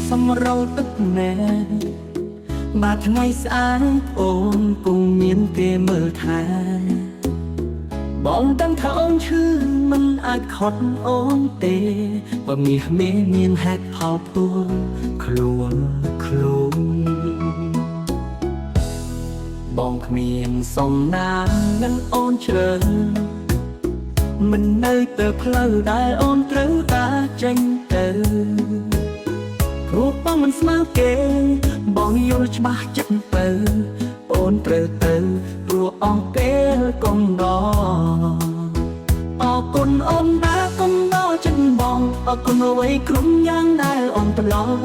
សម្រោទឹកណែបាត់ថ្ងៃស្អាតអូនពុំមានគេមើលថែបងដឹងថាអូនឈឺមិនអាចខត់អូនទេបើមានហេតុផលពួនខ្លួនបងគ្មានសំណាងនឹងអូនជ្រើមិននៅទៅផ្លូវដែលអូនត្រូវតាចេញទៅព្រោះបងមិនស្មើគេបងយល់ច្បាស់ចិត្តទៅអូនត្រូវទៅព្រោះអស់ពេលកុំដល់អរគុណអូនដែលកុំដល់ចិត្តបងអរគុណអ្វីគ្រប់យ៉ាងដែលអូនប្រឡង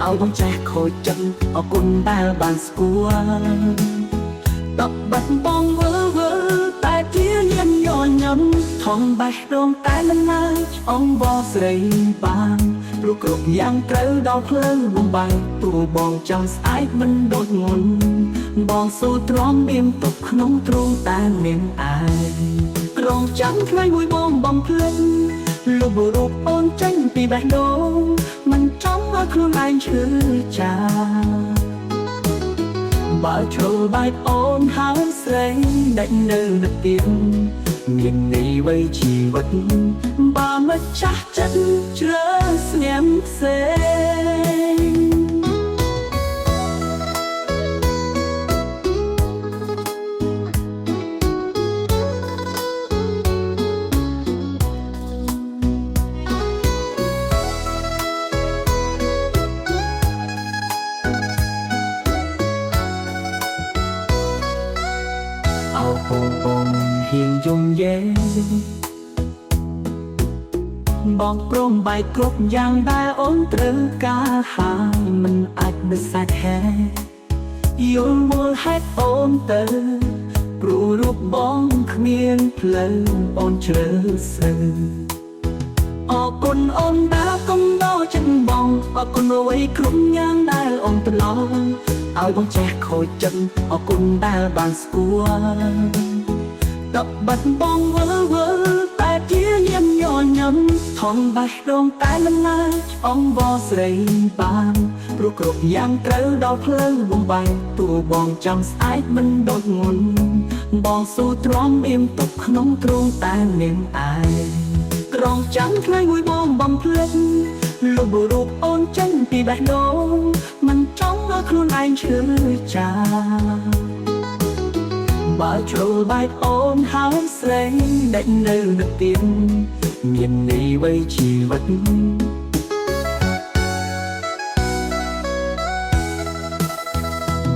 ឲ្យបងចេះខូចចិត្តអរគុណដែលបានស្គាល់តបបាត់បងវើតែជាញាញញឹមថងបេះដូងតែមិនណាអងបស្រីបានព្រោះគ្រប់យ៉ាងត្រូវដល់ផ្លូវបំបែកព្រោះបងចង់ស្អែកមិនដូចមុនបងសូទ្រាំមានទុកក្នុងទ្រូងតែមានឯងរងចាំថ្ងៃមួយបងភ្លេចលុបរូបអូនចេញពីបេះដូងមិនចង់ឲ្យខ្លួនឯងឈឺចាប់បើចូលបែកអូនហើយស្រីដាច់នៅនឹកទៀតមានន័យវ័យជីវិតបើមិនចាស់ចិត្តជ្រើស្ងៀមផ្សេងបងហ៊ានយំយេបងព្រមបែកគ្រប់យ៉ាងដែលអូនត្រូវការហើយមិនអាចនឹកសាច់ហេយល់មូលហេតុអូនទៅព្រោះរូបបងគ្មានផ្លូវអូនជ្រើសរើសអរគុណអូនដែលកុំដល់ចិត្តបងអរគុណអ្វីគ្រប់យ៉ាងដែលអូនប្រឡងឲ្យបងចេះខូចចិត្តអរគុណដែលបានស្គាល់តបបាត់បងវើតែជាញាញញឹមថងបេះដូងតែមិនណាអងបស្រីបានព្រោះគ្រប់យ៉ាងត្រូវដល់ផ្លូវបំបែកតួបងចង់ស្អែកមិនដូចមុនបងស៊ូទ្រាំមានទុកក្នុងទ្រូងតែមានឯងក្រងចាំថ្ងៃមួយបងភ្លេចលុបរូបអូនចេញពីបេះដូងមិនចង់ឲ្យខ្លួនឯងឈឺចាប់បើចូលបែកអូនហើយស្រីដាច់នៅនឹកទៀតមានន័យវ័យជីវិត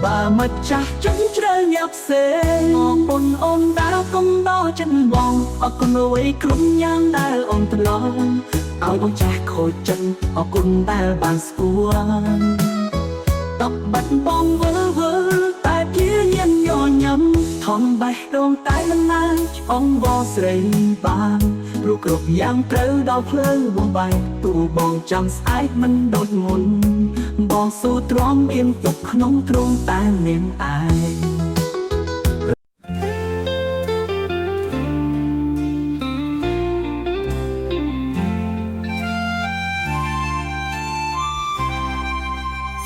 បើមិនចាស់ចង់ជ្រើញាប់ផ្សេងអរគុណអូនដែលកុំដល់ចិត្តបងអរគុណអ្វីគ្រប់យ៉ាងដែលអូនប្រឡងឲ្យបងចេះខូចចិត្តអរគុណដែលបានស្គាល់តបបាត់បងវើតែជាញាញញឹមថងបេះដូងតែមិនណាអងបស្រីបានព្រោះគ្រប់យ៉ាងត្រូវដល់ផ្លូវបំបែកតួបងចង់ស្អែកមិនដូចមុនបងស៊ូទ្រាំមានទុកក្នុងទ្រូងតែមានឯង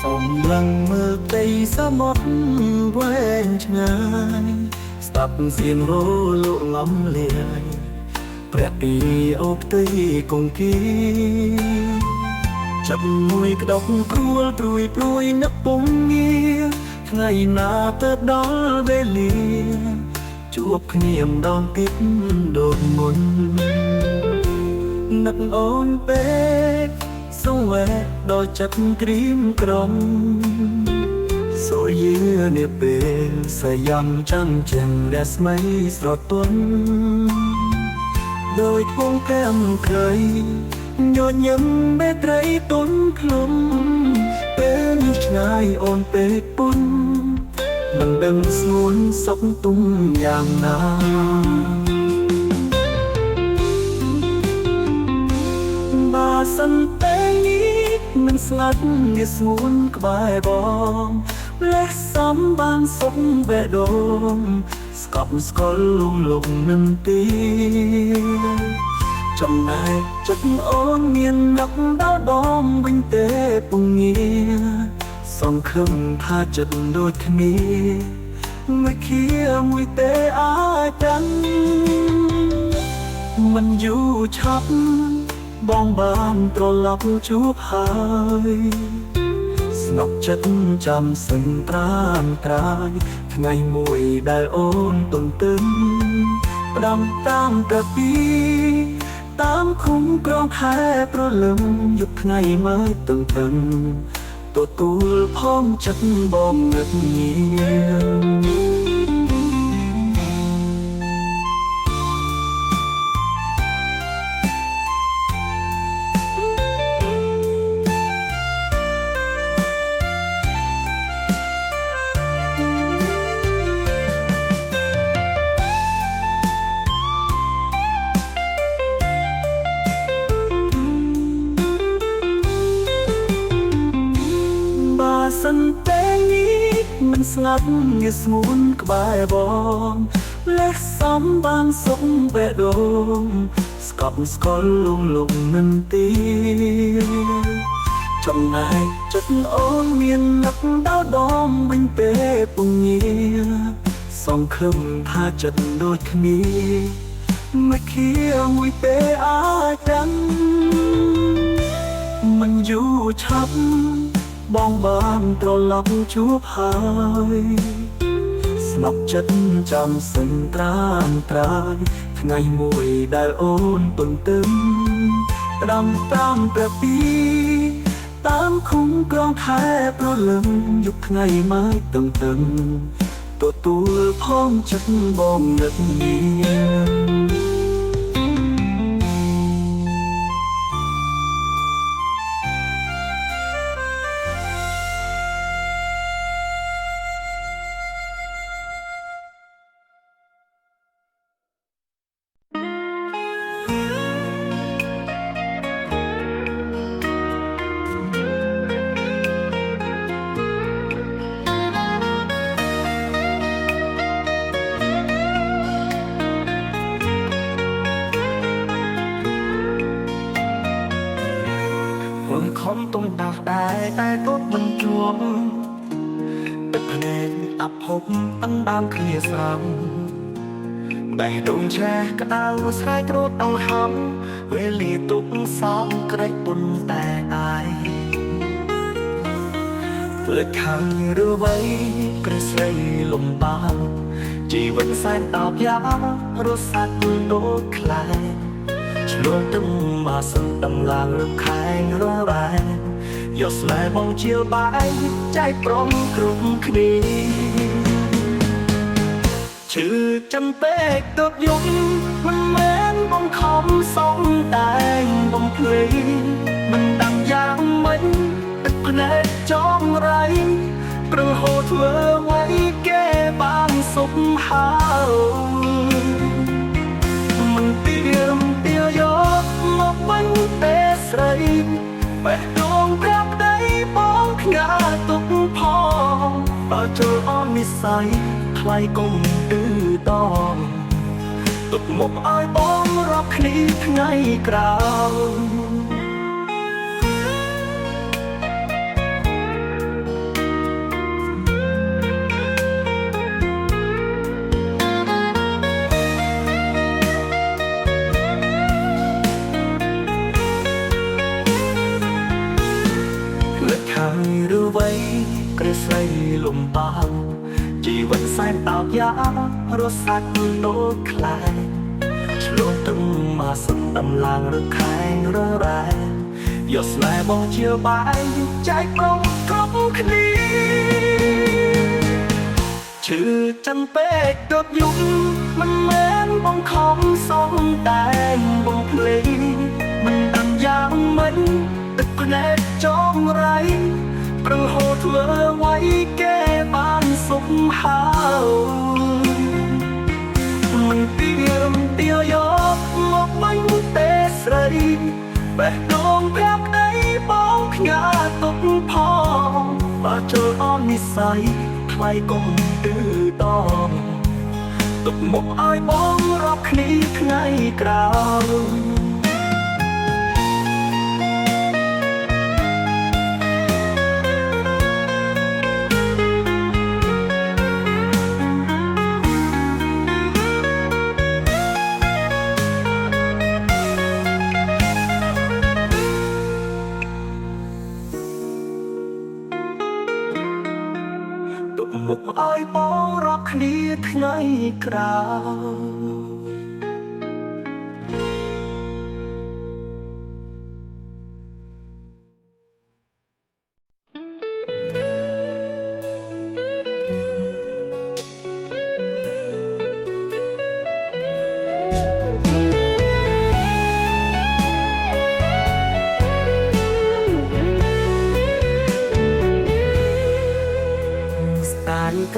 សម្លឹងមើលផ្ទៃសមុទ្រវែងឆ្ងាយស្ដាប់เสียงរលកងំលាយព្រះពីអូផ្ទៃគង្គីចាប់មួយក្តុកព្រួលព្រួយនឹកពុំងាថ្ងៃណាទៅដល់វេលាជួបគ្នាម្ដងទៀតដូចមុននឹកអូនពេកសង្វេគដល់ចិត្តក្រៀមក្រំសូយឺនេះពេលសយ៉ាំចាំចិនរស្មីស្រទន់ដោយពងកែមក្រីញញឹមមេត្រីទុនខ្លុំពេលនេះឆ្ងាយអូនពេកពុនមិនដឹងស្ងួនសុខទុំយ៉ាងណាបើសិនពេលនេះមិនស្ងាត់នេះស្ងួនក្បែរបងលេះសំបានសុខបេះដូងស្កប់ស្កល់លងនឹងទី ចំណែកចិត្តអូនមាននឹកដល់បងវិញទេពុំងារសង្ឃឹមថាចិត្តដូចគ្នាមួយខៀមួយទេអាចដឹងមិនយូរឆាប់បងបានត្រឡប់ជួបហើយស្ងប់ចិត្តចាំសឹងត្រាំត្រាយថ្ងៃមួយដែលអូនទន្ទឹងផ្ដាំតាមប្រពីតាមឃុំក្រងខែប្រលឹមយប់ថ្ងៃមើលទន្ទឹងទទួលផងចិត្តបងងឹតងាសិនតែនេះមិនស្ងាត់ងាស្ងួនក្បែរបងលេះសំបានសុំបេះដូងស្កប់ស្កល់លងលងមិនទីចំណែកចិត្តអូនមាននឹកដល់ដងវិញទេពុំងារសង្ឃឹមថាចិត្តដូចគ្នាមួយខៀមួយទេអាចដឹងមិនយូរឆាប់បងបានត្រឡប់ជួបហើយស្ងប់ចិត្តចាំសឹងត្រាំត្រាយថ្ងៃមួយដែលអូនទន្ទឹងផ្ដាំតាមព្រះពីតាមឃុំក្រងខែប្រលឹមយប់ថ្ងៃម៉ាយទន្ទឹងទទួលផងចិត្តបងងឹតងាខំទុំដាស់ដែរតែទប់មិនជួបទឹកភ្នែកអាប់ហុកអណ្ដាមគ្នាស្រាំបែរដងឆេះក្តៅស្រែករត់អង្ហំវេលាទុកសំក្រេចពុនតែអាយលើកខាងឬវ័យក្រឹស្រីលំបាកជីវិតសែនតោកយ៉ាងរស់សាត់ដូចខ្លែងឆ្លងទឹកមកសឹងដំឡើងរំខែងរងរែងយកស្លែបងជាបាយចែកព្រមគ្រប់គ្នាឈឺចាំពេកទប់យំមិនមែនបងខំសំតែងបងភ្លេងមិនដឹងយ៉ាងម៉េចទឹកភ្នែកចង់រៃព្រឹងហូរធ្វើໄວគេបានសុខហើយមិនទៀមទាយកមកវិញទេស្រីបេះដូងប្រាប់ដីបងខ្ងាទុកផងបើចូលអននិស័យថ្លៃគុំឌឺតទុកមកឲ្យបងរាប់គ្នាថ្ងៃក្រោយឬវ័យក្រឹស្រីលំបាកជីវិតសែនតោកយ៉ាងរស់សាច់ដូចខ្លែងឆ្លងទឹកមកសឹងដំឡើងរខែងររែយកស្នេហ៍បងជាបាយចែកព្រមគ្រប់គ្នាឈឺចឹងពេកទប់យំមិនមែនបងខំសំតែងបងភ្លេងមិនដឹងយ៉ាងម៉េចទឹកភ្នែកចង់រៃព្រឹងហូរធ្វើໄວគេបានសុខហើយមិនទៀមទាយកមកវិញទេស្រីបេះដូងប្រាប់ដីបងខ្ញាទុកផងបើចូលអននិស័យថ្លៃគុំឌឺតទុកមកឲ្យបងរាប់គ្នាថ្ងៃក្រោយ ក្រៅ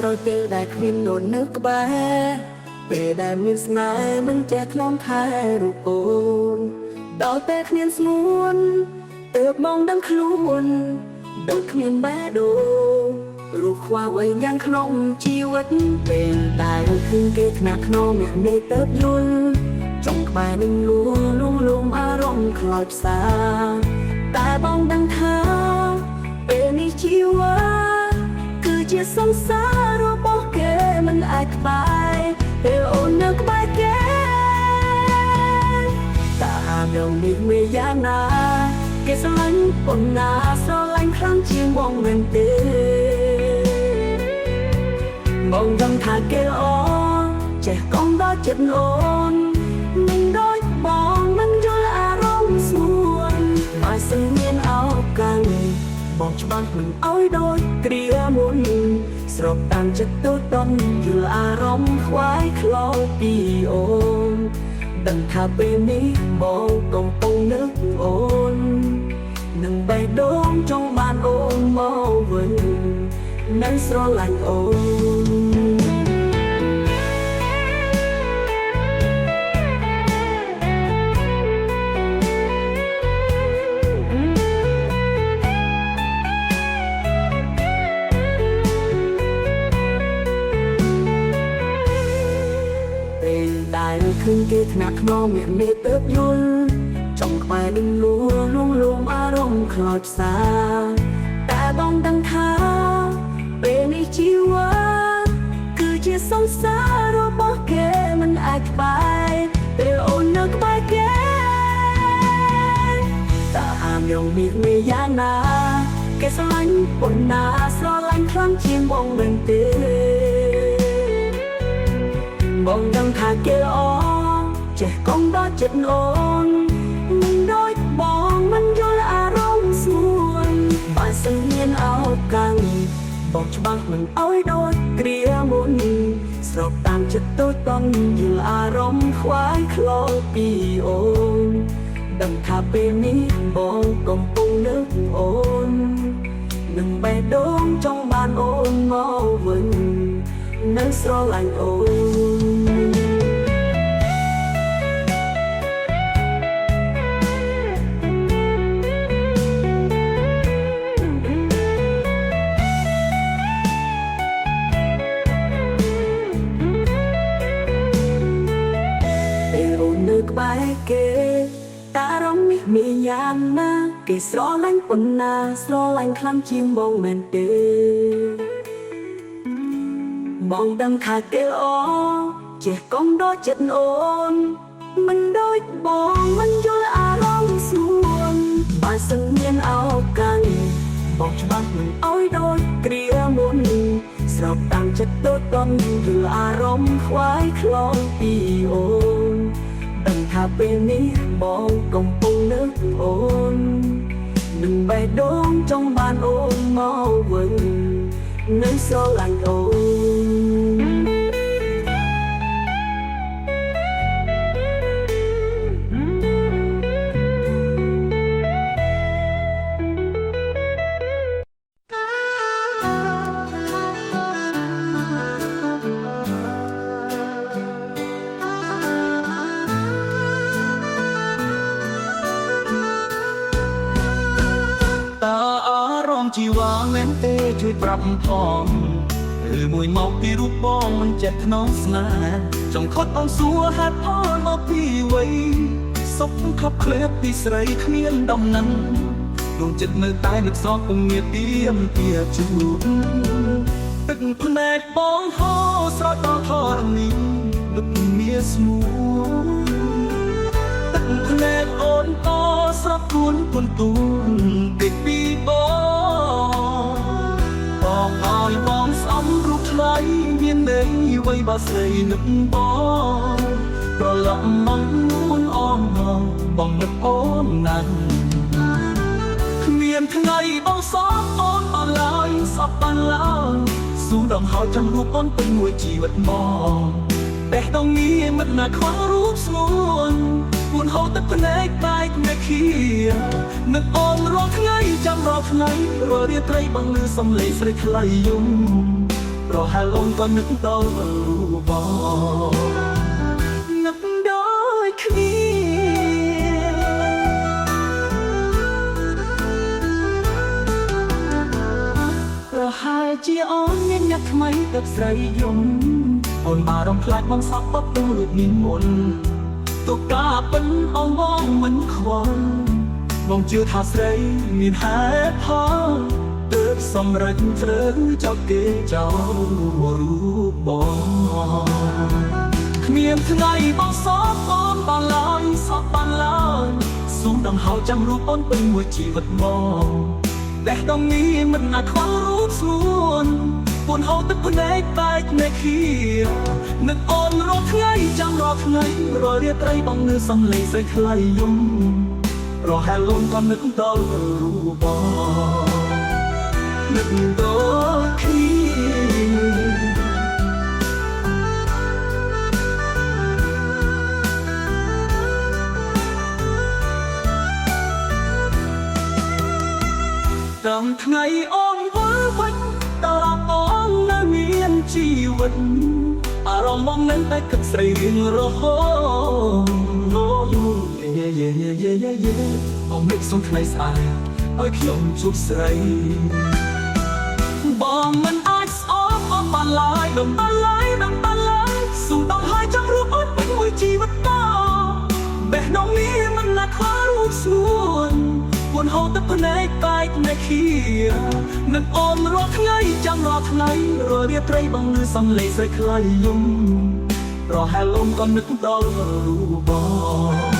ក្រោយពេលដែលគ្មាននរនៅក្បែរពេលដែលមានស្នេហ៍មិនចេះខ្លំថែរូបអូនដល់ពេលគ្មានស្មួនទើបមองដឹងខ្លួនដឹងគ្មានបេះដូងរូបខ្វះអ្វីយ៉ាងក្នុងជីវិតពេលដែលឃើញគេថ្នាក់ក្នុងអ្នកនេះទើបយល់ចុងក្បែរនឹងលួងអារម្មណ៍ខ្លោចផ្សាតែបងដឹងថាពេលនេះជីវិតគឺជាសង្សាររបស់គេមិនអាចក្បែរពេលអូននៅក្បែរគេតែអានៅនេះមានយ៉ាងណាគេស្រឡាញ់ប៉ុណ្ណាស្រឡាញ់ខ្លាំងជាងបងមែនទេបងដឹងថាគេអូនចេះកុំដល់ចិត្តអូនមិនដូចបងមិនយល់អារម្មណ៍ស្មួនបើសិនមានឱកាសបងច្បាស់មិនអោយដូចគ្រាមុនស្របតាមចិត្តទៅតន់យល់អារម្មណ៍ខ្វាយខ្លោចពីអូនដឹងថាពេលនេះបងកំពុងនឹកអូននឹងបេះដូងចង់បានអូនមកវិញនៅស្រឡាញ់អូនឃើញគេថ្នាក់ក្នុងអ្នកនេះទើបយល់ចង់ក្បែរនឹងលួងអារម្មណ៍ខ្លោចផ្សាតែបងដឹងថាពេលនេះជីវិតគឺជាសង្សាររបស់គេមិនអាចក្បែរពេលអូននៅក្បែរគេតែអាមយ៉ាងនេះមានយ៉ាងណាគេស្រឡាញ់ប៉ុណ្ណាស្រឡាញ់ខ្លាំងជាងបងមែនទេបងដឹងថាគេអូនចេះកុំដល់ចិត្តអូនមិនដូចបងមិនយល់អារម្មណ៍ស្មួនបើសិនមានឱកាសបងច្បាស់មិនអោយដូចគ្រាមុនស្របតាមចិត្តទៅតន់យល់អារម្មណ៍ខ្វាយខ្លោចពីអូនដឹងថាពេលនេះបងកំពុងនឹកអូននឹងបេះដូងចង់បានអូនមកវិញនៅស្រឡាញ់អូនក្បែរគេតារំនេះមានយ៉ាងណាគេស្រឡាញ់ប៉ុណ្ណាស្រឡាញ់ខ្លាំងជាងបងមែនទេបងដឹងថាគេអូនចេះកុំដល់ចិត្តអូនមិនដូចបងមិនយល់អារម្មណ៍ស្មួនបើសិនមានឱកាសបងច្បាស់មិនអោយដូចគ្រាមុនស្របតាមចិត្តទៅតន់យល់អារម្មណ៍ខ្វាយខ្លោចពីអូនដឹងថាពេលនេះបងកំពុងនឹកអូននឹងបេះដូងចង់បានអូនមកវិញនៅស្រឡាញ់អូនជីវ៉ាមែនទេជួយប្រាប់ផងឬមួយមកពីរូបបងមិនចេះថ្នមស្នេហ៍ចង់ខត់អងសួរហេតុផលមកពីអ្វីសុខខប់ឃ្លាតពីស្រីគ្មានដំណឹងដួងចិត្តនៅតែនឹកសោកពុំមានទៀមទាជួបទឹកភ្នែកបងហូរស្រោចដល់ធរណីដូចមានស្មួទឹកភ្នែកអូនតស្រប់ទួនពុនទូនពីបងឲ្យបងស្អំរូបឆ្ល ថ្លៃមានន័យអ្វីបើស្រីនឹកបងប្រឡំមកនួនអមបងនឹកអូនណាស់គ្មានថ្ងៃបងសោកអូនអស់ឡើយសពបានឡើយស៊ូដងហើយចាំរូបអូនពេញមួយជីវិតមកតែដងងារមិនណាខ្វះរូបស្ងួនពួនហូរទឹកភ្នែកបែកមេឃានឹកអូនរាល់ថ្ងៃចាំរាល់ថ្ងៃរាល់រាត្រីបងលឺសំឡេងស្រីថ្លៃយំប្រហែលអូនក៏នឹកដល់រូបបងនឹកដូចគ្នាប្រហែលជាអូនមានអ្នកថ្មីទឹកស្រីយំអូនបារម្ភខ្លាចបងសោកបបទូរូបមានមុនទុកតាប៉ិនអូនបងមិនខ្វល់បងជឿថាស្រីមានហេតុផលទើបសម្រេចធ្វើចោលគេចោលរូបបងគ្មានថ្ងៃបងសោកអូនបានឡើយសោកបានឡើយសូមដងហៅចាំរូបអូនពេញមួយជីវិតមកតែដងនេះមិនអាចខ្វល់រូបស្ងួនពួនហូរទឹកភ្នែកបែកមេឃានឹកអូនរាល់ថ្ងៃចាំរាល់ថ្ងៃរាល់រាត្រីបងលឺសំឡេងស្រីថ្លៃយំប្រហែលអូនក៏នឹកដល់រូបបងនឹកដល់គ្នាតាមថ្ងៃអូនវិលវិញតើអូននៅមានជីវិតអារម្មណ៍បងនឹងតែគិតស្រីរៀងរហូតបងនឹកសុំថ្ងៃស្អែកឲ្យខ្ញុំជួបស្រីបងមិនអាចស្អប់អូនបានឡើយដល់បានឡើយដល់បានឡើយស៊ូដល់ហើយចង់រូបអូនពេញមួយជីវិតតបេះដូងនេះមិនណាខ្វះរូបស្ងួនពួនហូរទឹកភ្នែកបែកមេឃានឹកអូនរាល់ថ្ងៃចាំរាល់ថ្ងៃរាល់រាត្រីបងលឺសំឡេងស្រីថ្លៃយំប្រហែលអូនក៏នឹកដល់រូបបង